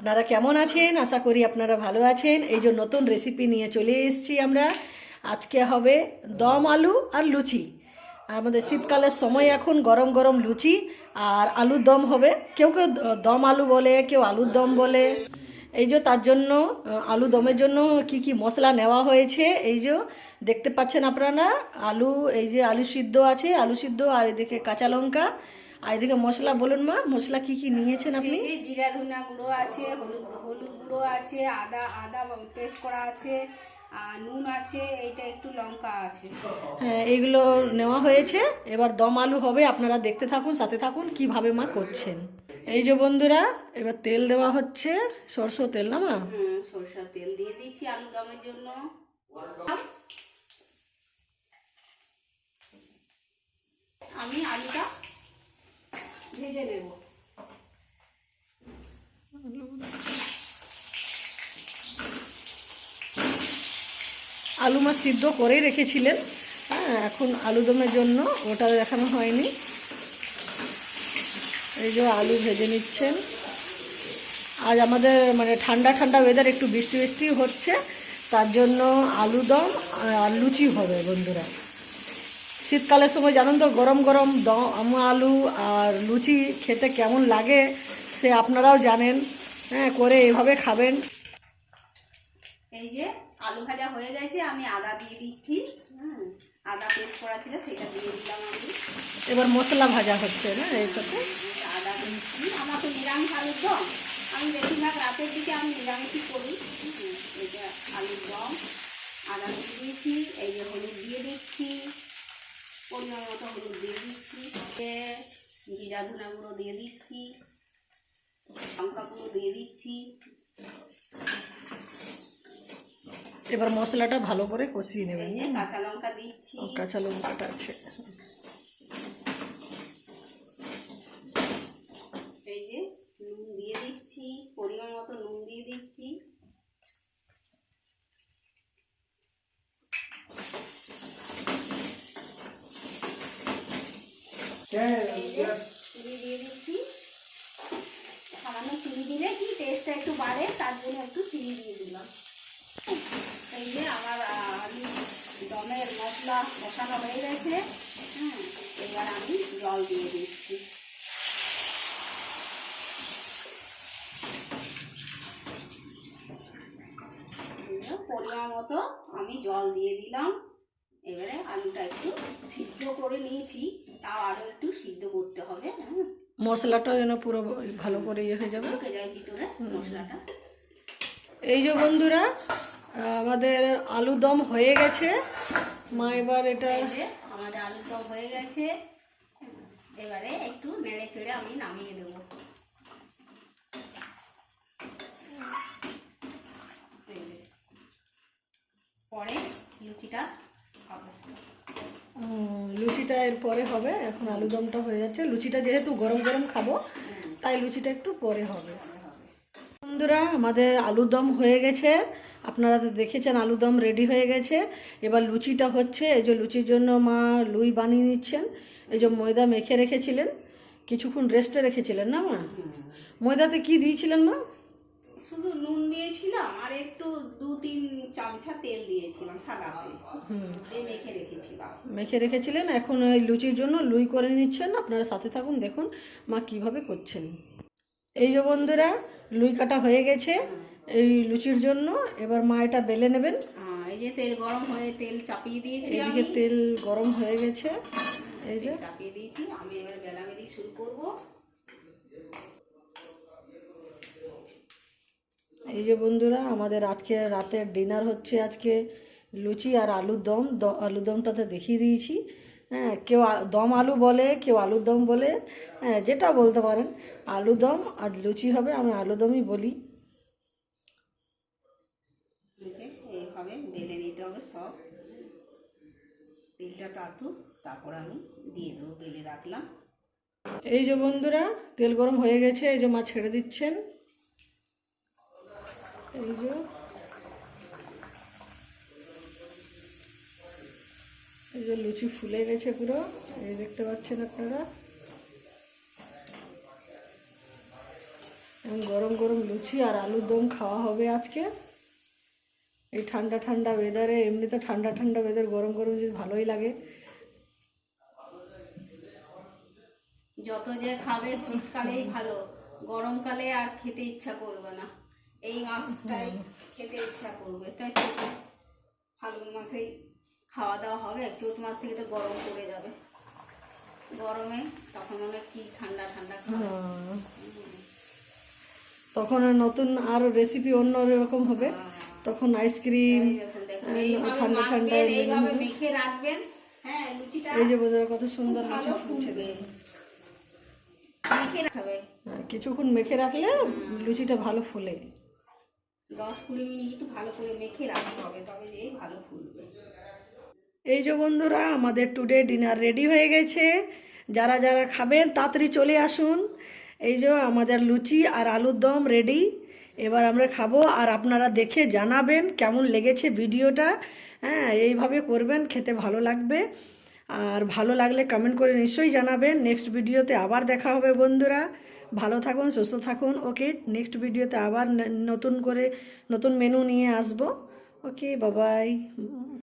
আপনারা কেমন আছেন? আশা করি আপনারা ভালো আছেন। এই যে নতুন রেসিপি নিয়ে চলে এসেছি আমরা। আজকে হবে দম আলু আর লুচি। আমাদের শীতকালের সময় এখন গরম গরম লুচি আর আলুর দম হবে। কেউ কেউ দম আলু বলে, কেউ আলুর দম বলে। এই যে তার জন্য আলু দমের জন্য কি কি মশলা নেওয়া হয়েছে এই যে দেখতে পাচ্ছেন আপনারা। আলু, এই যে আলু সিদ্ধ আছে, আলু সিদ্ধ, আর এদিকে কাঁচা লঙ্কা, আর এদিকে মশলা। বলুন মা, মশলা কি কি নিয়েছেন আপনি? এই জিরা ধনিয়া গুঁড়ো আছে, হলুদ হলুদ গুঁড়ো আছে, আদা আদা পেস্ট করা আছে, আর নুন আছে, এইটা একটু লঙ্কা আছে। হ্যাঁ, এইগুলো নেওয়া হয়েছে। এবার দম আলু হবে, আপনারা দেখতে থাকুন, সাথে থাকুন কিভাবে মা করছেন। এই যে বন্ধুরা, এবার তেল দেওয়া হচ্ছে, সরষের তেল না মা? সরষের তেল দিয়ে দিচ্ছি আলু দমের জন্য। আমি আলুটা ভেজে নেব। আলু মা সিদ্ধ করেই রেখেছিলেন। হ্যাঁ, এখন আলু দমের জন্য ওটা দেখানো হয়নি। এই যে আলু ভেজে নিচ্ছেন। আজ আমাদের মানে ঠান্ডা ঠান্ডা ওয়েদার, একটু বৃষ্টি বৃষ্টি হচ্ছে, তার জন্য আলু দম আর লুচি হবে বন্ধুরা। শীতকালের সময় জানেন তো, গরম গরম দম আলু আর লুচি খেতে কেমন লাগে সে আপনারাও জানেন। হ্যাঁ, করে এভাবে খাবেন। এই যে আলু ভাজা হয়ে গেছে, আমি আদা দিয়ে দিচ্ছি। আদা পেস্ট করা ছিল সেটা দিয়ে দিলাম আমি। এবার মশলা ভাজা হচ্ছে না এই সাথে। আদা দিচ্ছি। আমার তো নিরামিষ আলুর দম, আমি বেশিরভাগ রাতের দিকে আমি নিরামিষই করি। এটা আলুর দম। আদা দিয়ে দিয়েছি, এই যে হলুদ দিয়ে দিচ্ছি, পরিমাণ মতো হলুদ দিয়ে দিচ্ছি, জিরা ধনা গুঁড়ো দিয়ে দিচ্ছি, লঙ্কা গুঁড়ো দিয়ে দিচ্ছি। এবার মশলাটা ভালো করে কষিয়ে নেবেন। এই যে কাঁচা লঙ্কা দিচ্ছি। কাঁচা লঙ্কাটা আছে। এই যে নুন দিয়ে দিচ্ছি, পরিমাণ মতো নুন দিয়ে দিচ্ছি। চিনি দিয়ে দিচ্ছি। সামান্য চিনি দিলে কি টেস্টটা একটু বাড়ে, তার জন্য একটু চিনি দিয়ে দিলাম। এই যে আমার আলু দমের মশলা কষানো হয়ে গেছে। এবার আমি জল দিয়ে দিচ্ছি। পরিমাণ মতো আমি জল দিয়ে দিলাম। এবারে আলুটা একটু সিদ্ধ করে নিয়েছি, তাও আরো একটু সিদ্ধ করতে হবে। মশলাটা যেন পুরো ভালো করে ইয়ে হয়ে যাবে, ঢুকে যায় ভিতরে মশলাটা। এই যে বন্ধুরা, আমাদের আলু দম হয়ে গেছে। মা এবার এটা, আমাদের আলুর দম হয়ে গেছে। এবারে একটু নেড়ে চেড়ে আমি নামিয়ে দেবো। পরে লুচিটা হবে। লুচিটা এর পরে হবে। এখন আলু দমটা হয়ে যাচ্ছে। লুচিটা যেহেতু গরম গরম খাবো, তাই লুচিটা একটু পরে হবে। বন্ধুরা, আমাদের আলু দম হয়ে গেছে। আপনারা তো দেখেছেন আলু দম রেডি হয়ে গেছে। এবার লুচিটা হচ্ছে। এই যে লুচির জন্য মা লুই বানিয়ে নিচ্ছেন। এই যে ময়দা মেখে রেখেছিলেন, কিছুক্ষণ রেস্টে রেখেছিলেন না মা? ময়দাতে কি দিয়েছিলেন মা? শুধু নুন দিয়েছিলাম আর একটু 2-3 চামচা তেল দিয়েছিলাম, সাদা তেল দিয়ে মেখে রেখেছিলাম। মেখে রেখেছিলেন। এখন ওই লুচির জন্য লুই করে নিচ্ছেন। আপনারা সাথে থাকুন, দেখুন মা কিভাবে করছেন। এই যে বন্ধুরা, লুই কাটা হয়ে গেছে এই লুচির জন্য। এবার মা এটা বেলে নেবেন। এই যে তেল গরম হয়ে তেল চাপিয়ে দিয়েছি, এদিকে তেল গরম হয়ে গেছে। এই যে চাপিয়ে দিয়েছি, আমি এবার বেলাবেলি শুরু করব। এই যে বন্ধুরা, আমাদের আজকে রাতের ডিনার হচ্ছে আজকে লুচি আর আলুর দম। আলুর দমটাতে দেখিয়ে দিয়েছি। হ্যাঁ, কেউ দম আলু বলে, কেউ আলুর দম বলে। হ্যাঁ, যেটা বলতে পারেন। আলু দম আর লুচি হবে, আমি আলু দমই বলি। এইভাবে বেলে নিতে হবে সব। তেলটা কাটুক, তারপর আমি দিয়ে দেবো, বেলে রাখলাম। এই যে বন্ধুরা, তেল গরম হয়ে গেছে। এই যে মা ছেড়ে দিচ্ছেন। এই যে, এই যে লুচি ফুলে গেছে পুরো, এই দেখতে পাচ্ছেন আপনারা। এবং গরম গরম লুচি আর আলুর দম খাওয়া হবে আজকে এই ঠান্ডা ঠান্ডা ওয়েদারে। এমনিতে ঠান্ডা ঠান্ডা ওয়েদার, গরম গরম জিনিস ভালোই লাগে। যত যে খাবে শীতকালেই ভালো, গরমকালে আর খেতে ইচ্ছা করবে না। এই মাসটাই খেতে ইচ্ছা করবে, তাই তো? ফাল্গুন মাসেই খাওয়া দাওয়া হবে, চৈত মাস থেকে তো গরম পড়ে যাবে। গরমে তখন অনেক কি ঠান্ডা ঠান্ডা খাবে। হ্যাঁ, তখন আর নতুন আরো রেসিপি অন্য রকম হবে। তখন আইসক্রিম এই দেখুন, দেখুন, এইভাবে ঠান্ডা ঠান্ডা মাখবেন, এইভাবে মেখে রাখবেন। হ্যাঁ, লুচিটা এই যে বোঝা কত সুন্দর লুচি ভালো ফুলছে। ফুলবে। মেখে রাখবে কিছুক্ষণ মেখে রাখলে লুচিটা ভালো ফুলে। 10-20 মিনিট ভালো করে মেখে রাখতে হবে, তবে যে ভালো ফুলবে। এই যে বন্ধুরা, আমাদের টুডে ডিনার রেডি হয়ে গেছে। যারা যারা খাবেন তাড়াতাড়ি চলে আসুন। এই যে আমাদের লুচি আর আলুর দম রেডি। এবার আমরা খাবো, আর আপনারা দেখে জানাবেন কেমন লেগেছে ভিডিওটা। হ্যাঁ, এইভাবে করবেন, খেতে ভালো লাগবে। আর ভালো লাগলে কমেন্ট করে নিশ্চয়ই জানাবেন। নেক্সট ভিডিওতে আবার দেখা হবে বন্ধুরা। ভালো থাকুন, সুস্থ থাকুন। ওকে, নেক্সট ভিডিওতে আবার নতুন করে নতুন মেনু নিয়ে আসবো। ওকে, বাবাই।